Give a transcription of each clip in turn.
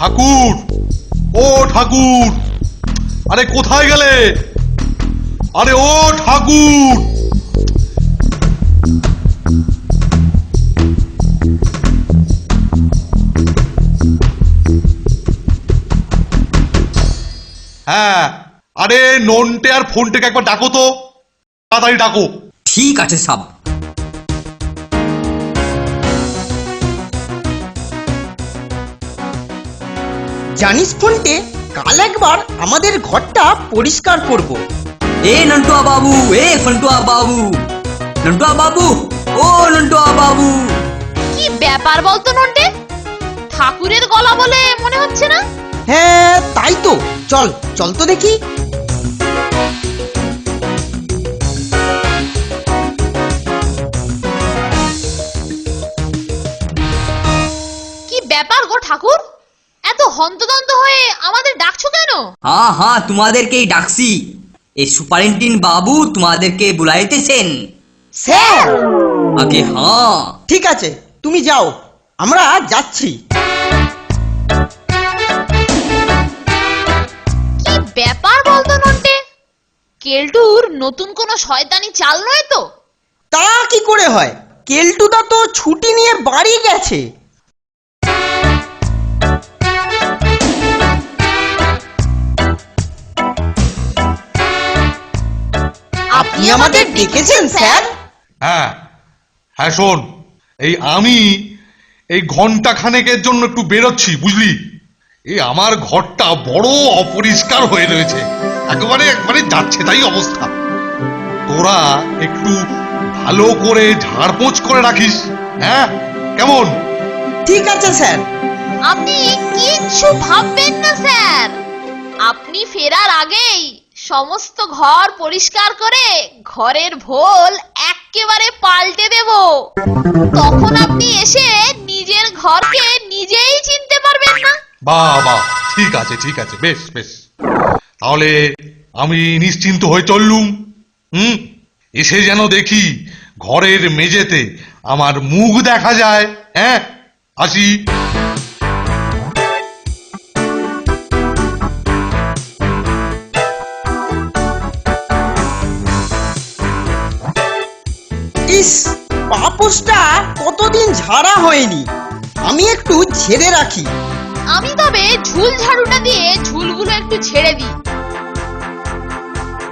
ঠাকুর, ও ঠাকুর, আরে কোথায় গেলে? আরে ও ঠাকুর, হ্যাঁ, আরে নন্টে আর ফোনটাকে একবার ডাকো তো, তাড়াতাড়ি ডাকো। ঠিক আছে সাব। জানিস ফোনটে, কাল একবার আমাদের ঘরটা পরিষ্কার করব। এ নন্টুয়া বাবু, এ ফন্টুয়া বাবু, নন্টুয়া বাবু, ও নন্টুয়া বাবু। কি ব্যাপার বলতো নন্টে? ঠাকুরের গলা বলে মনে হচ্ছে না? হ্যাঁ তাই তো, চল চল তো দেখি। কি ব্যাপার গো ঠাকুর, এত হন্তদন্ত হয়ে আমাদের ডাকছো কেন? হ্যাঁ হ্যাঁ, তোমাদেরকেই ডাকছি। এই সুপারিনটেন্ডেন্ট বাবু তোমাদেরকে বুলাইতেছেন। স্যার, আগে হ্যাঁ। ঠিক আছে তুমি যাও, আমরা যাচ্ছি। কি ব্যাপার বলতো নন্টে? কেলটুর নতুন কোনো শয়তানি চাল নয় তো? তা কি করে হয়, কেলটুদা তো ছুটি নিয়ে বাড়ি গেছে। আপনি আমাদের ডেকেছেন স্যার? হ্যাঁ হ্যাঁ, শোন, আমি এই ঘন্টা খানেকের জন্য একটু বেরোচ্ছি, বুঝলি? এই আমার ঘরটা বড় অপরিষ্কার হয়ে রয়েছে, একেবারে একবারে যাচ্ছে তাই অবস্থা। তোরা একটু ভালো করে ঝাড়পোঁছ করে রাখিস, হ্যাঁ? কেমন? ঠিক আছে স্যার। আপনি কিচ্ছু ভাববেন না স্যার, আপনি ফেরার আগেই সমস্ত ঘর পরিষ্কার করে ঘরের ভোল একেবারে পাল্টে দেব। তখন আপনি এসে নিজের ঘরকে নিজেই চিনতে পারবেন না। বাহ বাহ, ঠিক আছে ঠিক আছে, বেশ বেশ, তাহলে আমি নিশ্চিন্ত হয়ে চললুম। এসে যেন দেখি ঘরের মেঝেতে আমার মুখ দেখা যায়। হ্যাঁ, আসি। ইস, পাপোশটা কতদিন ঝাড়া হয়নি, আমি একটু ঝেড়ে রাখি। আমি তবে ঝুল ঝাড়ুটা দিয়ে ঝুলগুলো একটু ঝেড়ে দিই।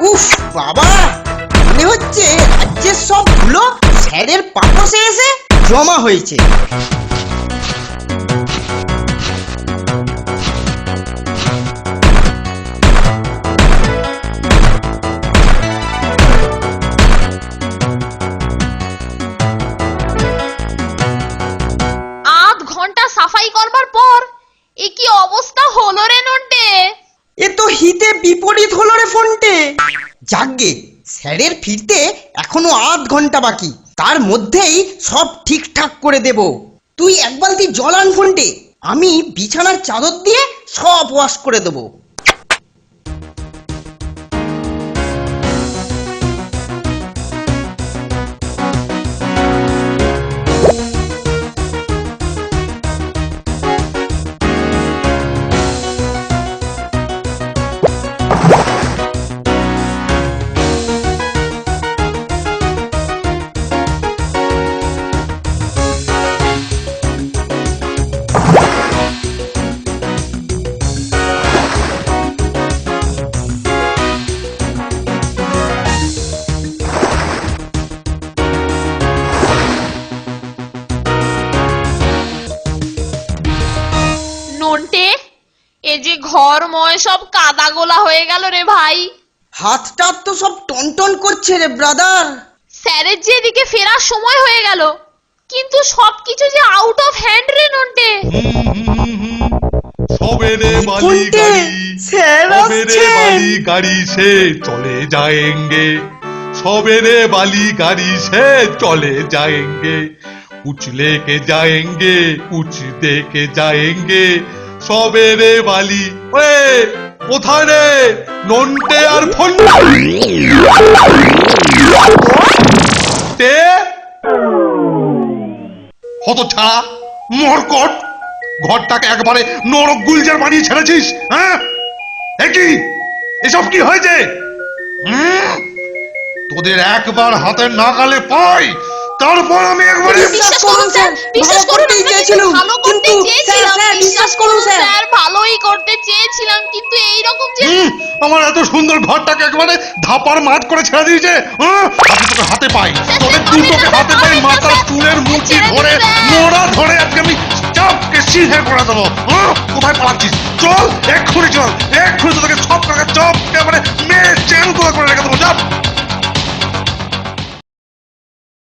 উফ বাবা, মনে হচ্ছে রাজ্যের সব ধুলো স্যারের পাপোশে এসে জমা হয়েছে। আধ ঘন্টা সাফাই করবার পর এ কি অবস্থা হলো রে নন্টে? এ তো হিতে বিপরীত হলো রে ফোনটে। যাকগে, স্যারের ফিরতে এখনো আধ ঘন্টা বাকি, তার মধ্যেই সব ঠিকঠাক করে দেব। তুই এক বালতি জল আন ফোনটে, আমি বিছানার চাদর দিয়ে সব ওয়াশ করে দেবো। নন্টে, এ যে ঘরময় সব কাদা গোলা হয়ে গেল রে ভাই। হাতটা তো সব টনটন করছে রে ব্রাদার। স্যারের যে এদিকে ফেরার সময় হয়ে গেল, কিন্তু সবকিছু যে আউট অফ হ্যান্ড রে নন্টে। সবেরে বালি ফোনটে, গাড়ি, স্যার সবেরে আসছেন। বালি গাড়ি সে চলে যাएंगे, সবেরে বালি গাড়ি সে চলে जाएंगे, कुछ लेके जाएंगे कुछ देके जाएंगे, সবেরে বালি। ওরে কোথায় রে নন্টে আর ফোনটে? হত ছাড়া মরকট, ঘরটাকে একবারে নরক গুলজার বানিয়ে ছেড়েছিস। হ্যাঁ, কি এসব কি হয়েছে? তোদের একবার হাতের নাগালে পাই, তারপর আমি একবারে বিশ্বাস করুন স্যার, বিশ্বাস করুন, করতেই আমরা চেয়েছিলাম, কিন্তু ভালো করতে কিন্তু চেয়েছিলাম, স্যার, বিশ্বাস করুন স্যার। স্যার, ভালোই করতে চেয়েছিলাম, কিন্তু এইরকম যে আমার এত সুন্দর ঘরটাকে একবারে ধাপার মাঠ করে ছেড়ে দিয়েছে। আজকে তোকে হাতে পাই, তোদের দুটোকে হাতে পাই, মাথার চুলের মুঠি ধরে মোড়া ধরে আজকে আমি চাপকে সিধে করে দেবো। কোথায় পালাচ্ছিস? চল এক্ষুনি, চল এক্ষুনি, তোদেরকে সব কাকে চপকে মানে মেয়ে চেন করে রেখে দেবো। চাপ।